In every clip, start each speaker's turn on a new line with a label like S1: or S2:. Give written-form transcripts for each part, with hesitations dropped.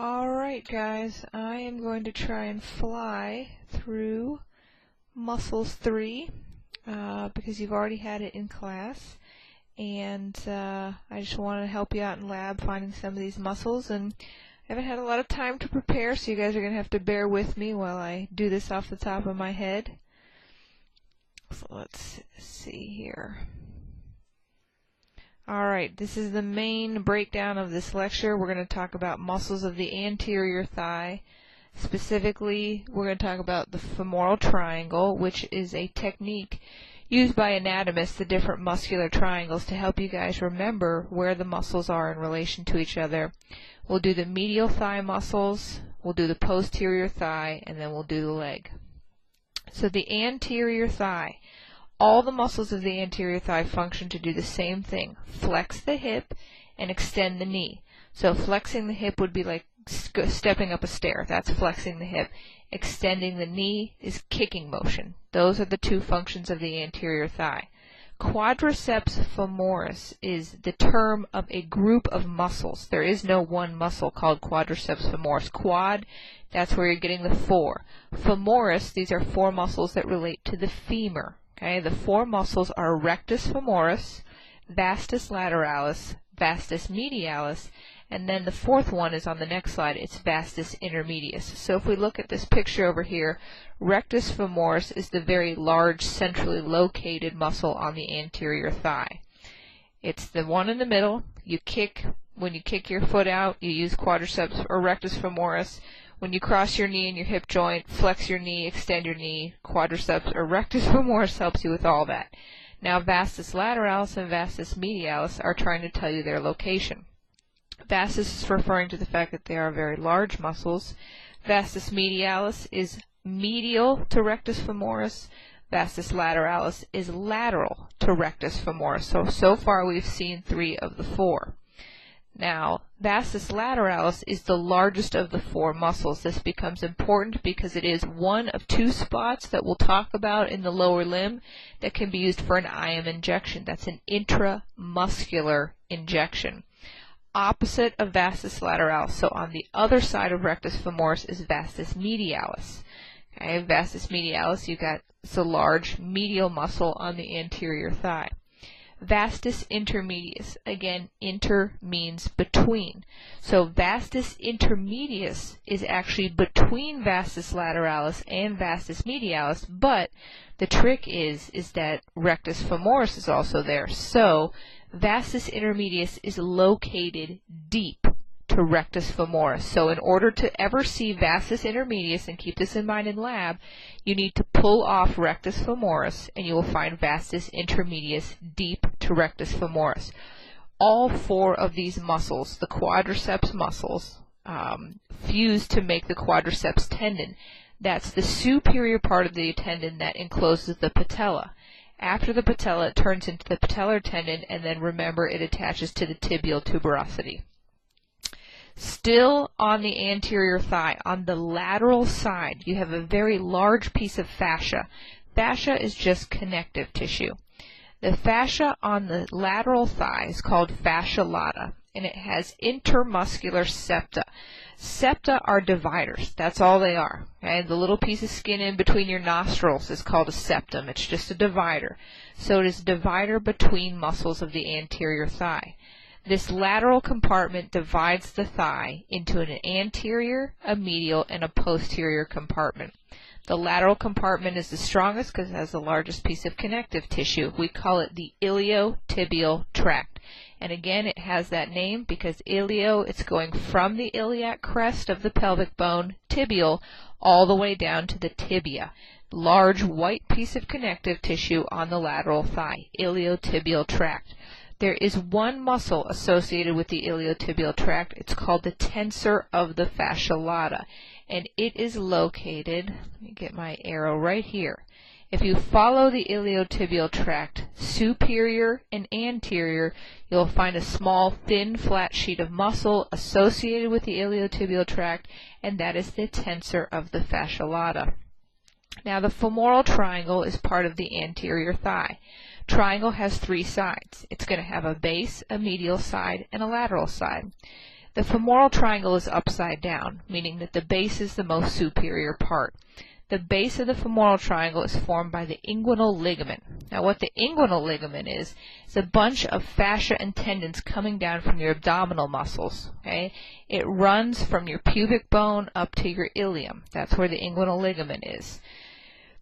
S1: Alright guys, I am going to try and fly through Muscles 3 because you've already had it in class, and I just want to help you out in lab finding some of these muscles, and I haven't had a lot of time to prepare, so you guys are going to have to bear with me while I do this off the top of my head. So let's see here. Alright, this is the main breakdown of this lecture. We're going to talk about muscles of the anterior thigh. Specifically, we're going to talk about the femoral triangle, which is a technique used by anatomists, the different muscular triangles, to help you guys remember where the muscles are in relation to each other. We'll do the medial thigh muscles, we'll do the posterior thigh, and then we'll do the leg. So the anterior thigh. All the muscles of the anterior thigh function to do the same thing. Flex the hip and extend the knee. So flexing the hip would be like stepping up a stair. That's flexing the hip. Extending the knee is kicking motion. Those are the two functions of the anterior thigh. Quadriceps femoris is the term of a group of muscles. There is no one muscle called quadriceps femoris. Quad, that's where you're getting the four. Femoris, these are four muscles that relate to the femur. Okay, the four muscles are rectus femoris, vastus lateralis, vastus medialis, and then the fourth one is on the next slide. It's vastus intermedius. So if we look at this picture over here, rectus femoris is the very large centrally located muscle on the anterior thigh. It's the one in the middle. When you kick your foot out, you use quadriceps or rectus femoris. When you cross your knee and your hip joint, flex your knee, extend your knee, quadriceps or rectus femoris helps you with all that. Now vastus lateralis and vastus medialis are trying to tell you their location. Vastus is referring to the fact that they are very large muscles. Vastus medialis is medial to rectus femoris. Vastus lateralis is lateral to rectus femoris. So far we've seen three of the four. Now, vastus lateralis is the largest of the four muscles. This becomes important because it is one of two spots that we'll talk about in the lower limb that can be used for an IM injection. That's an intramuscular injection. Opposite of vastus lateralis, so on the other side of rectus femoris, is vastus medialis. Okay, vastus medialis, it's a large medial muscle on the anterior thigh. Vastus intermedius, again, inter means between. So vastus intermedius is actually between vastus lateralis and vastus medialis, but the trick is that rectus femoris is also there. So vastus intermedius is located deep to rectus femoris. So in order to ever see vastus intermedius, and keep this in mind in lab, you need to pull off rectus femoris and you will find vastus intermedius deep to rectus femoris. All four of these muscles, the quadriceps muscles, fuse to make the quadriceps tendon. That's the superior part of the tendon that encloses the patella. After the patella, it turns into the patellar tendon, and then remember, it attaches to the tibial tuberosity. Still on the anterior thigh, on the lateral side, you have a very large piece of fascia. Fascia is just connective tissue. The fascia on the lateral thigh is called fascia lata, and it has intermuscular septa. Septa are dividers. That's all they are. Okay? The little piece of skin in between your nostrils is called a septum. It's just a divider. So it is a divider between muscles of the anterior thigh. This lateral compartment divides the thigh into an anterior, a medial, and a posterior compartment. The lateral compartment is the strongest because it has the largest piece of connective tissue. We call it the iliotibial tract. And again, it has that name because ilio, it's going from the iliac crest of the pelvic bone, tibial, all the way down to the tibia. Large white piece of connective tissue on the lateral thigh, iliotibial tract. There is one muscle associated with the iliotibial tract. It's called the tensor of the fascia lata, and it is located, let me get my arrow right here. If you follow the iliotibial tract, superior and anterior, you'll find a small, thin, flat sheet of muscle associated with the iliotibial tract, and that is the tensor of the fascia lata. Now, the femoral triangle is part of the anterior thigh. Triangle has three sides. It's going to have a base, a medial side, and a lateral side. The femoral triangle is upside down, meaning that the base is the most superior part. The base of the femoral triangle is formed by the inguinal ligament. Now what the inguinal ligament is a bunch of fascia and tendons coming down from your abdominal muscles. Okay? It runs from your pubic bone up to your ilium. That's where the inguinal ligament is.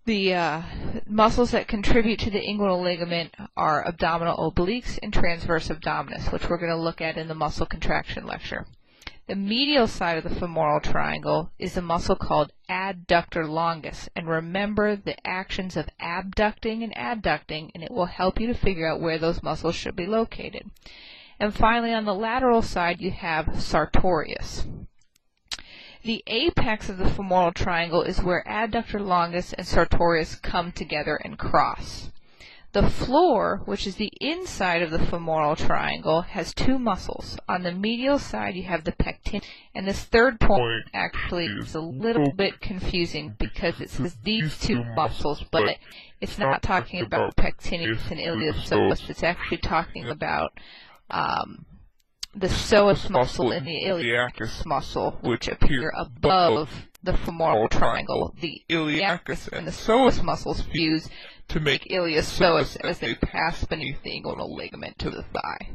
S1: The muscles that contribute to the inguinal ligament are abdominal obliques and transverse abdominis, which we're going to look at in the muscle contraction lecture. The medial side of the femoral triangle is a muscle called adductor longus. And remember the actions of abducting and adducting, and it will help you to figure out where those muscles should be located. And finally, on the lateral side, you have sartorius. The apex of the femoral triangle is where adductor longus and sartorius come together and cross. The floor, which is the inside of the femoral triangle, has two muscles. On the medial side, you have the pectineus, and this third point actually is a little bit confusing because it says these two muscles, but it's not talking about pectineus and iliopsoas. It's actually talking about the psoas muscle and the iliacus muscle, which appear above the femoral triangle. The iliacus and the psoas muscles fuse to make iliopsoas as they pass beneath the inguinal ligament to the thigh.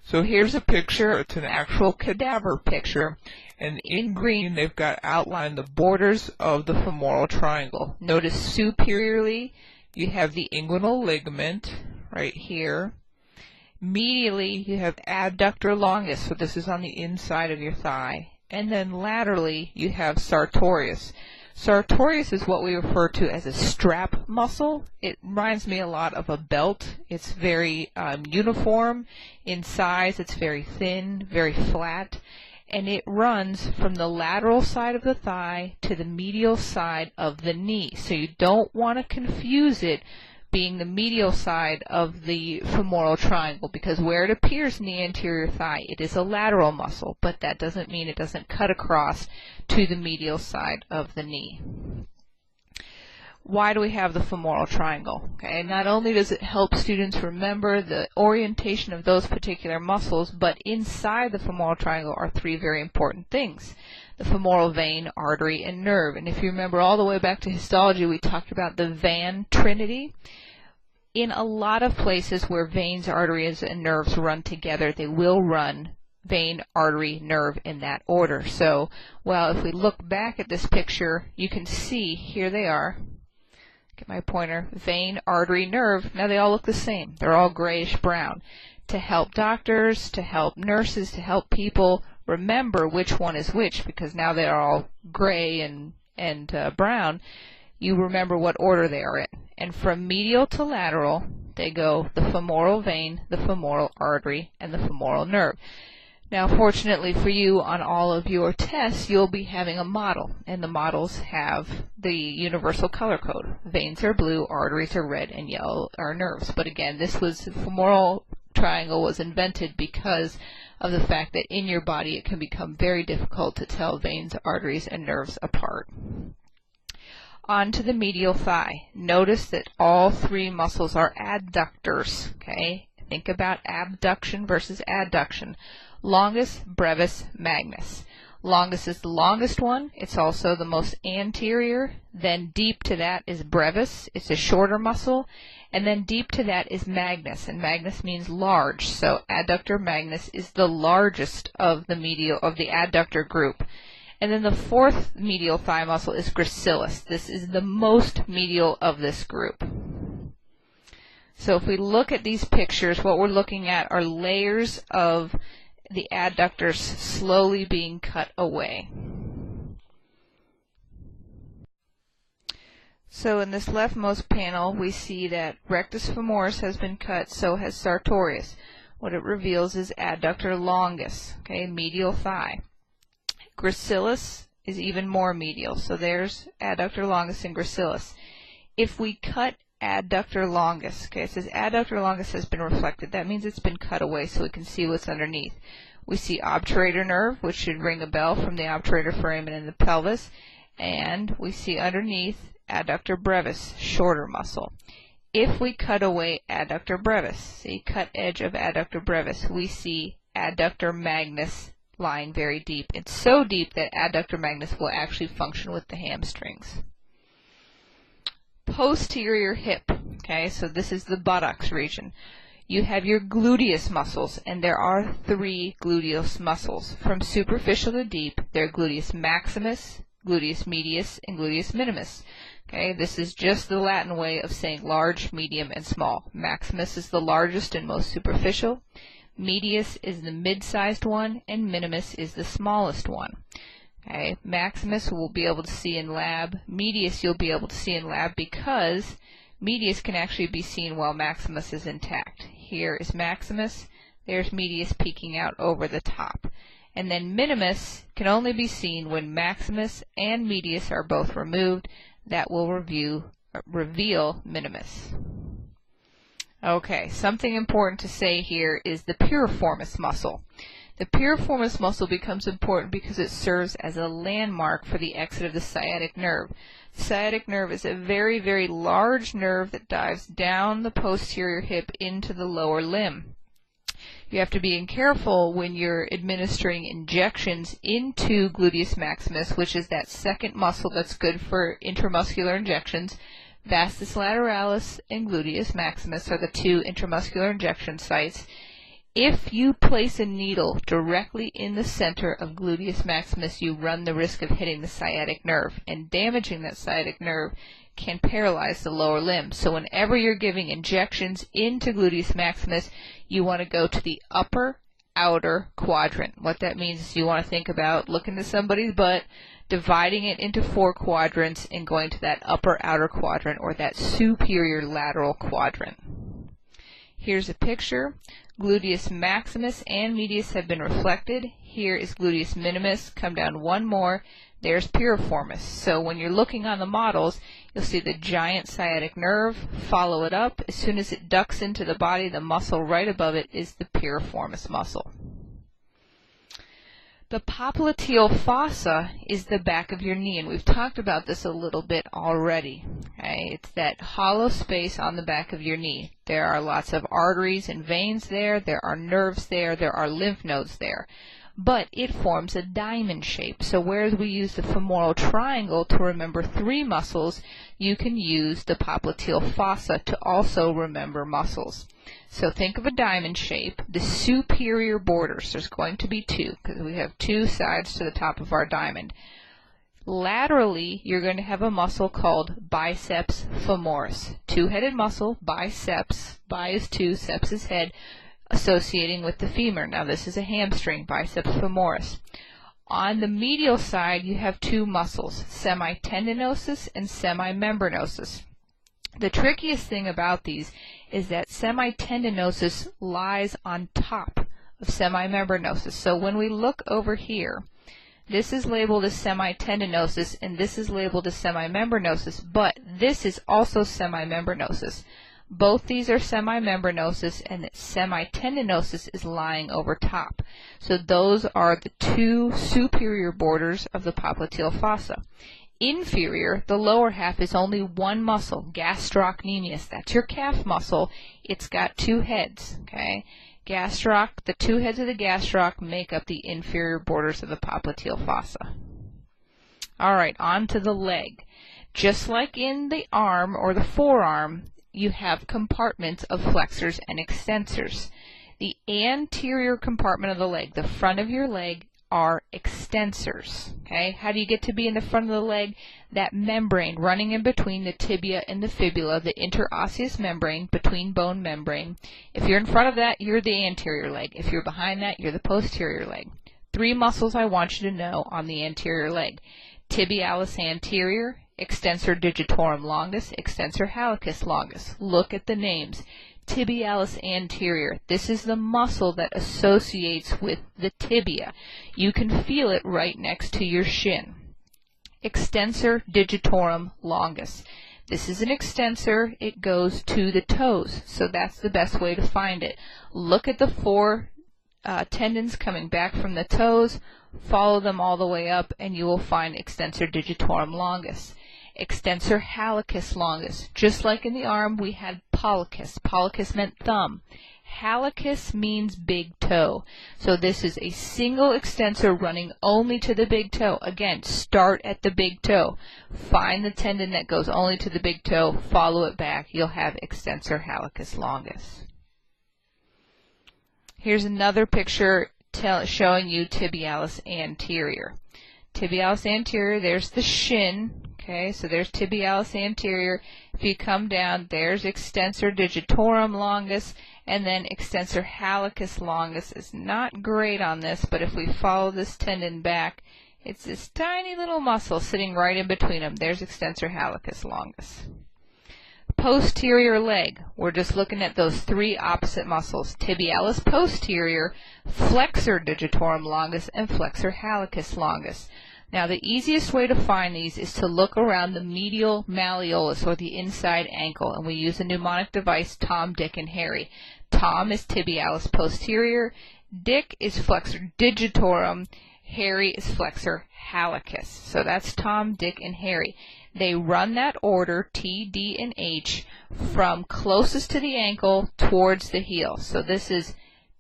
S1: So here's a picture. It's an actual cadaver picture, and in green they've got outlined the borders of the femoral triangle. Notice superiorly you have the inguinal ligament right here. Medially you have adductor longus, so this is on the inside of your thigh. And then laterally you have sartorius. Sartorius is what we refer to as a strap muscle. It reminds me a lot of a belt. It's very uniform in size. It's very thin, very flat, and it runs from the lateral side of the thigh to the medial side of the knee. So you don't want to confuse it being the medial side of the femoral triangle, because where it appears in the anterior thigh, it is a lateral muscle, but that doesn't mean it doesn't cut across to the medial side of the knee. Why do we have the femoral triangle? Okay, not only does it help students remember the orientation of those particular muscles, but inside the femoral triangle are three very important things: the femoral vein, artery, and nerve. And if you remember all the way back to histology, we talked about the Van Trinity. In a lot of places where veins, arteries, and nerves run together, they will run vein, artery, nerve in that order. So, well, if we look back at this picture, you can see, here they are. Get my pointer. Vein, artery, nerve. Now they all look the same. They're all grayish brown. To help doctors, to help nurses, to help people remember which one is which, because now they are all gray and brown, you remember what order they are in. And from medial to lateral, they go the femoral vein, the femoral artery, and the femoral nerve. Now, fortunately for you, on all of your tests, you'll be having a model, and the models have the universal color code. Veins are blue, arteries are red, and yellow are nerves. But again, this femoral triangle was invented because of the fact that in your body it can become very difficult to tell veins, arteries, and nerves apart. On to the medial thigh. Notice that all three muscles are adductors. Okay? Think about abduction versus adduction. Longus, brevis, magnus. Longus is the longest one. It's also the most anterior. Then deep to that is brevis. It's a shorter muscle. And then deep to that is magnus, and magnus means large. So adductor magnus is the largest of the adductor group. And then the fourth medial thigh muscle is gracilis. This is the most medial of this group. So if we look at these pictures, what we're looking at are layers of the adductors slowly being cut away. So in this leftmost panel, we see that rectus femoris has been cut, so has sartorius. What it reveals is adductor longus, okay, medial thigh. Gracilis is even more medial, so there's adductor longus and gracilis. If we cut adductor longus, okay, it says adductor longus has been reflected. That means it's been cut away so we can see what's underneath. We see obturator nerve, which should ring a bell from the obturator foramen in the pelvis, and we see underneath adductor brevis, shorter muscle. If we cut away adductor brevis, see cut edge of adductor brevis, we see adductor magnus lying very deep. It's so deep that adductor magnus will actually function with the hamstrings. Posterior hip. Okay, so this is the buttocks region. You have your gluteus muscles, and there are 3 gluteus muscles. From superficial to deep, they're gluteus maximus, gluteus medius, and gluteus minimus. Okay, this is just the Latin way of saying large, medium, and small. Maximus is the largest and most superficial. Medius is the mid-sized one, and minimus is the smallest one. Okay, Maximus we'll be able to see in lab. Medius you'll be able to see in lab because medius can actually be seen while maximus is intact. Here is maximus, there's medius peeking out over the top. And then minimus can only be seen when maximus and medius are both removed. That will reveal minimus. Okay, something important to say here is the piriformis muscle. The piriformis muscle becomes important because it serves as a landmark for the exit of the sciatic nerve. The sciatic nerve is a very, very large nerve that dives down the posterior hip into the lower limb. You have to be careful when you're administering injections into gluteus maximus, which is that second muscle that's good for intramuscular injections. Vastus lateralis and gluteus maximus are the 2 intramuscular injection sites. If you place a needle directly in the center of gluteus maximus, you run the risk of hitting the sciatic nerve, and damaging that sciatic nerve can paralyze the lower limb. So whenever you're giving injections into gluteus maximus, you want to go to the upper outer quadrant. What that means is you want to think about looking at somebody's butt, dividing it into 4 quadrants, and going to that upper outer quadrant, or that superior lateral quadrant. Here's a picture. Gluteus maximus and medius have been reflected. Here is gluteus minimus. Come down one more. There's piriformis. So when you're looking on the models, you'll see the giant sciatic nerve. Follow it up. As soon as it ducks into the body, the muscle right above it is the piriformis muscle. The popliteal fossa is the back of your knee, and we've talked about this a little bit already. Okay? It's that hollow space on the back of your knee. There are lots of arteries and veins there, there are nerves there, there are lymph nodes there. But it forms a diamond shape. So whereas we use the femoral triangle to remember 3 muscles, you can use the popliteal fossa to also remember muscles. So think of a diamond shape. The superior borders, there's going to be 2 because we have 2 sides to the top of our diamond. Laterally, you're going to have a muscle called biceps femoris. 2-headed muscle, biceps, bi is 2, ceps is head, associating with the femur. Now this is a hamstring, biceps femoris. On the medial side, you have 2 muscles, semitendinosus and semimembranosus. The trickiest thing about these is that semitendinosus lies on top of semimembranosus. So when we look over here, this is labeled as semitendinosus and this is labeled as semimembranosus, but this is also semimembranosus. Both these are semimembranosus, and the semitendinosus is lying over top. So those are the 2 superior borders of the popliteal fossa. Inferior, the lower half, is only 1 muscle, gastrocnemius. That's your calf muscle. It's got 2 heads. Okay, gastroc, the 2 heads of the gastroc make up the inferior borders of the popliteal fossa. All right, on to the leg. Just like in the arm or the forearm, you have compartments of flexors and extensors. The anterior compartment of the leg, the front of your leg, are extensors. Okay, how do you get to be in the front of the leg? That membrane running in between the tibia and the fibula, the interosseous membrane, between bone membrane. If you're in front of that, you're the anterior leg. If you're behind that, you're the posterior leg. 3 muscles I want you to know on the anterior leg: tibialis anterior, extensor digitorum longus, extensor hallucis longus. Look at the names. Tibialis anterior. This is the muscle that associates with the tibia. You can feel it right next to your shin. Extensor digitorum longus. This is an extensor. It goes to the toes, so that's the best way to find it. Look at the 4 tendons coming back from the toes, follow them all the way up, and you will find extensor digitorum longus. Extensor hallucis longus. Just like in the arm, we had pollicis. Pollicis meant thumb. Hallucis means big toe. So this is a single extensor running only to the big toe. Again, start at the big toe. Find the tendon that goes only to the big toe, follow it back. You'll have extensor hallucis longus. Here's another picture showing you tibialis anterior. Tibialis anterior, there's the shin. Okay, so there's tibialis anterior. If you come down, there's extensor digitorum longus, and then extensor hallucis longus is not great on this, but if we follow this tendon back, it's this tiny little muscle sitting right in between them. There's extensor hallucis longus. Posterior leg, we're just looking at those three opposite muscles, tibialis posterior, flexor digitorum longus, and flexor hallucis longus. Now the easiest way to find these is to look around the medial malleolus, or the inside ankle, and we use a mnemonic device, Tom, Dick, and Harry. Tom is tibialis posterior, Dick is flexor digitorum, Harry is flexor hallucis. So that's Tom, Dick, and Harry. They run that order, T, D, and H, from closest to the ankle towards the heel. So this is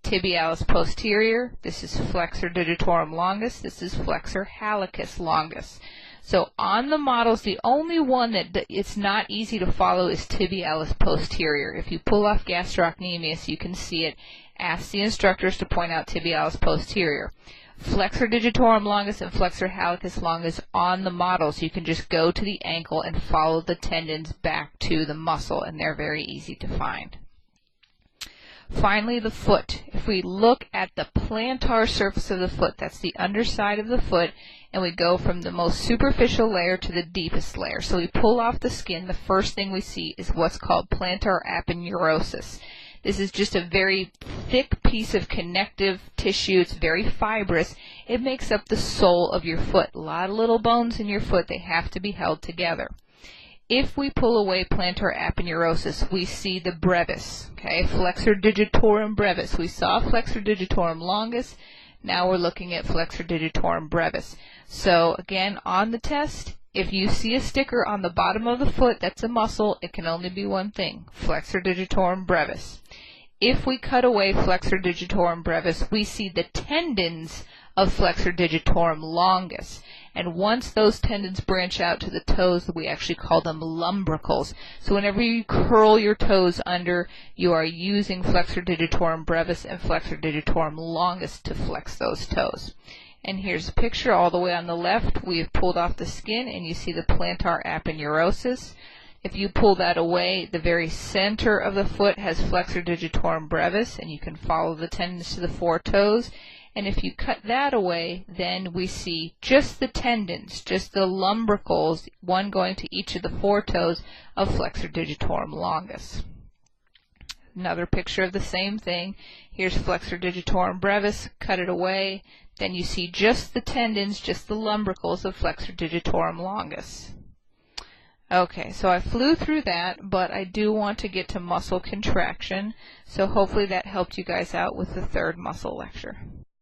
S1: tibialis posterior, this is flexor digitorum longus, this is flexor hallucis longus. So on the models, the only one that it's not easy to follow is tibialis posterior. If you pull off gastrocnemius, you can see it. Ask the instructors to point out tibialis posterior. Flexor digitorum longus and flexor hallucis longus on the models. You can just go to the ankle and follow the tendons back to the muscle, and they're very easy to find. Finally, the foot. If we look at the plantar surface of the foot, that's the underside of the foot, and we go from the most superficial layer to the deepest layer. So we pull off the skin, the first thing we see is what's called plantar aponeurosis. This is just a very thick piece of connective tissue. It's very fibrous. It makes up the sole of your foot. A lot of little bones in your foot. They have to be held together. If we pull away plantar aponeurosis, we see the brevis, okay, flexor digitorum brevis. We saw flexor digitorum longus. Now we're looking at flexor digitorum brevis. So again, on the test, if you see a sticker on the bottom of the foot that's a muscle, it can only be one thing, flexor digitorum brevis. If we cut away flexor digitorum brevis, we see the tendons of flexor digitorum longus. And once those tendons branch out to the toes, we actually call them lumbricals. So whenever you curl your toes under, you are using flexor digitorum brevis and flexor digitorum longus to flex those toes. And here's a picture all the way on the left. We have pulled off the skin, and you see the plantar aponeurosis. If you pull that away, the very center of the foot has flexor digitorum brevis, and you can follow the tendons to the four toes. And if you cut that away, then we see just the tendons, just the lumbricals, one going to each of the four toes of flexor digitorum longus. Another picture of the same thing. Here's flexor digitorum brevis, cut it away. Then you see just the tendons, just the lumbricals of flexor digitorum longus. Okay, so I flew through that, but I do want to get to muscle contraction. So hopefully that helped you guys out with the third muscle lecture.